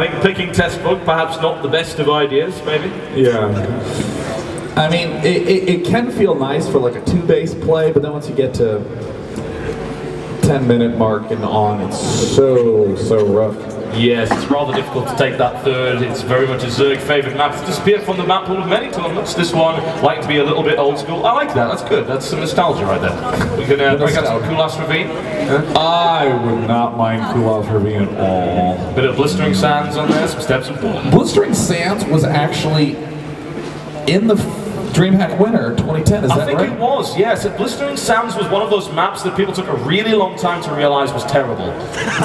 I think picking test bug, perhaps not the best of ideas, maybe? Yeah. I mean, it can feel nice for like a 2-base play, but then once you get to 10-minute mark and on, it's so rough. Yes, it's rather difficult to take that third. It's very much a Zerg favoured map. It's disappeared from the map pool of many tournaments. This one, like to be a little bit old school. I like that, that's good. That's some nostalgia right there. We can bring out some Kulas Ravine. I would not mind Kulas Ravine at all. Bit of Blistering Sands on there, some Steps of Dawn. Blistering Sands was actually in the DreamHack winner 2010, is that right? I think it was, yes. Blistering Sands was one of those maps that people took a really long time to realize was terrible.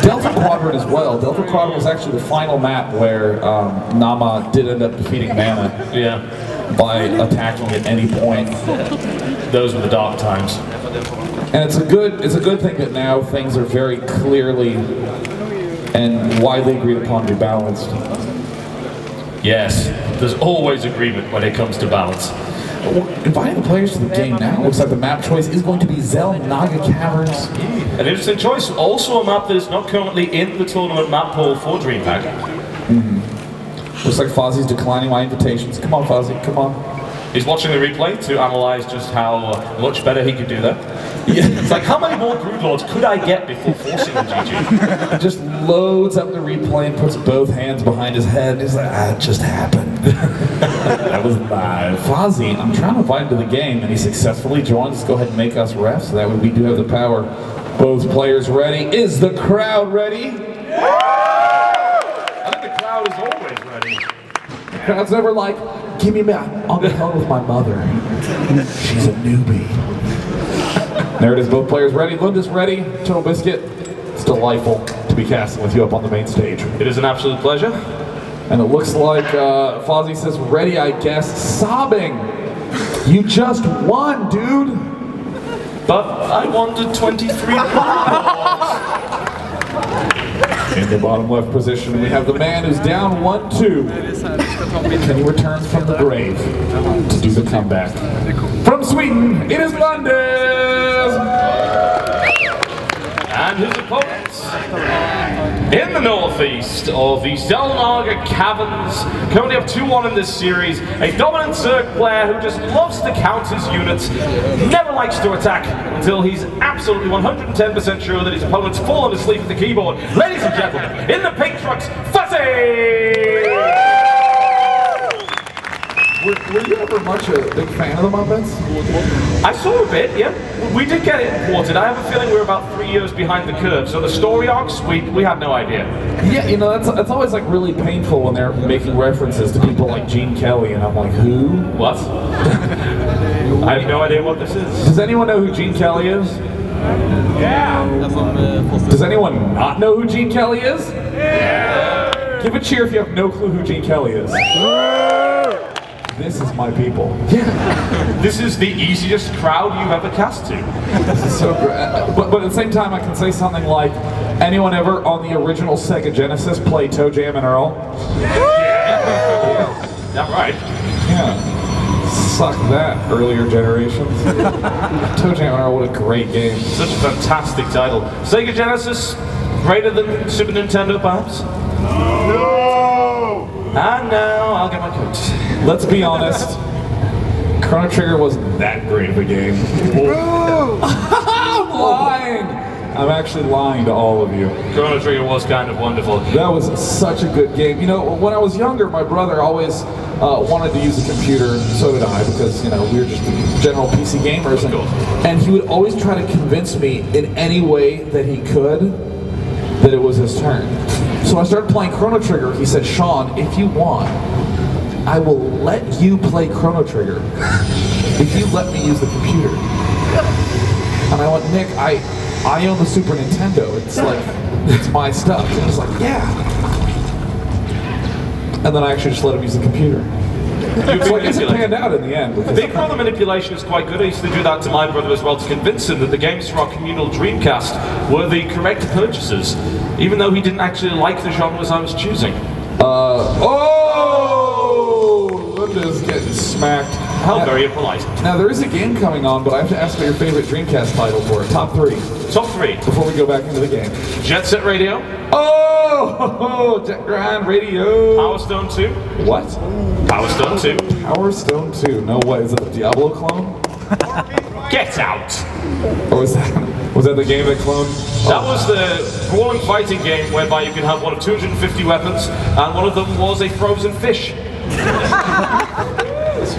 Delta Quadrant as well. Delta Quadrant was actually the final map where Nama did end up defeating Mana by attacking at any point. Those were the dark times. And it's a good thing that now things are very clearly and widely agreed upon to be balanced. Yes, there's always agreement when it comes to balance. Inviting the players to the game now, looks like the map choice is going to be Zell Naga Caverns. An interesting choice, also a map that is not currently in the tournament map pool for DreamHack. Looks like Fozzie's declining my invitations. Come on, Fozzie, come on. He's watching the replay to analyze just how much better he could do that. Yeah. It's like, how many more Broodlords could I get before forcing the GG? Just loads up the replay and puts both hands behind his head. He's like, it just happened. That was live. Fozzie, I'm trying to invite him to the game, and he successfully joined. Let's go ahead and make us refs. So that way we do have the power. Both players ready. Is the crowd ready? I think the crowd is always ready. The crowd's never like, give me back. On the phone with my mother. She's a newbie. There it is, both players ready. Linda's ready. Total Biscuit, it's delightful to be casting with you up on the main stage. It is an absolute pleasure. And it looks like Fozzie says, ready, I guess, sobbing. You just won, dude. But I wanted 23 points. In the bottom left position, we have the man who's down 1-2. Can he return from the grave to do the comeback? From Sweden, it is Landes! And his opponents in the northeast of the Zell Naga Caverns currently have 2-1 in this series. A dominant Zerg player who just loves to count his units, never likes to attack until he's absolutely 110% sure that his opponent's fallen asleep at the keyboard. Ladies and gentlemen, in the pink trucks, Fuzzy! Were you ever much a big fan of the Muppets? I saw a bit, yeah. We did get it imported. I have a feeling we're about 3 years behind the curve. So the story arcs, we had no idea. Yeah, you know, that's always like really painful when they're making references to people like Gene Kelly, and I'm like, who? What? I have no idea what this is. Does anyone know who Gene Kelly is? Yeah. Does anyone not know who Gene Kelly is? Yeah. Give a cheer if you have no clue who Gene Kelly is. This is my people. Yeah. This is the easiest crowd you've ever cast to. This is so great. But at the same time, I can say something like, anyone ever on the original Sega Genesis play Toe Jam and Earl? Yeah. That right. Yeah. Suck that, earlier generations. Toe Jam and Earl, what a great game. Such a fantastic title. Sega Genesis, greater than Super Nintendo, perhaps? No! And now, I'll get my coat. Let's be honest, Chrono Trigger wasn't that great of a game. I'm lying! I'm actually lying to all of you. Chrono Trigger was kind of wonderful. That was such a good game. You know, when I was younger, my brother always wanted to use a computer, and so did I, because, you know, we were just general PC gamers. And he would always try to convince me in any way that he could that it was his turn. So I started playing Chrono Trigger. He said, Sean, if you want, I will let you play Chrono Trigger if you let me use the computer. And I went, Nick, I own the Super Nintendo. It's like, it's my stuff. And he was like, yeah. And then I actually just let him use the computer. So I guess it panned out in the end. Big brother manipulation is quite good. I used to do that to my brother as well to convince him that the games for our communal Dreamcast were the correct purchases, even though he didn't actually like the genres I was choosing. Linda's getting smacked. How very impolite. Now, there is a game coming on, but I have to ask what your favorite Dreamcast title for it. Top 3. Top 3. Before we go back into the game. Jet Set Radio. Oh! Jet Grind Radio. Power Stone 2. What? Power Stone 2. Power Stone 2. No way. Is that the Diablo clone? Get out! Or was that the game that cloned? That was the brawling fighting game whereby you can have one of 250 weapons, and one of them was a frozen fish.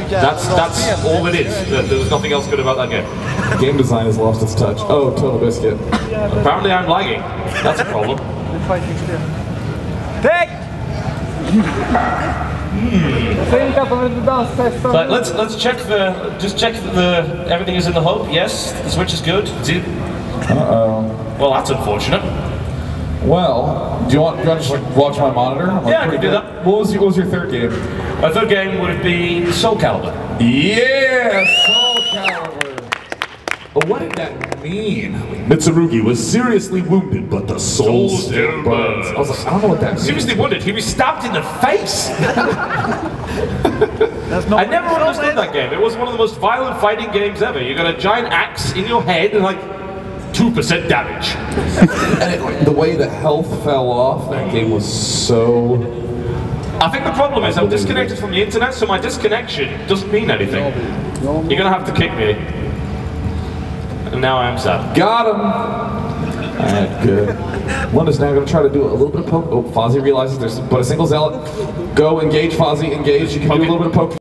That's all it is. There was nothing else good about that game. Game design has lost its touch. Oh, Total Biscuit. Apparently I'm lagging. That's a problem. But let's check the everything is in the hub. Yes, the Switch is good. Well, that's unfortunate. Well, do you want to just like watch my monitor? Yeah, I can do that. What was your third game? My third game would have been Soul Calibur. Yeah, Soul Calibur. But what did that mean? Mitsurugi was seriously wounded, but the soul still burns. I was like, I don't know what that means. Seriously wounded? He was stabbed in the face. I never understood that game. It was one of the most violent fighting games ever. You got a giant axe in your head and like 2% damage. And the way the health fell off, that game was so... I think the problem is I'm disconnected from the internet, so my disconnection doesn't mean anything. You're gonna have to kick me. And now I am sad. Got him! Alright, good. Linda's now gonna try to do a little bit of poke. Oh, Fozzie realizes there's but a single zealot. Go, engage, Fozzie, engage. You can do a little bit of poke.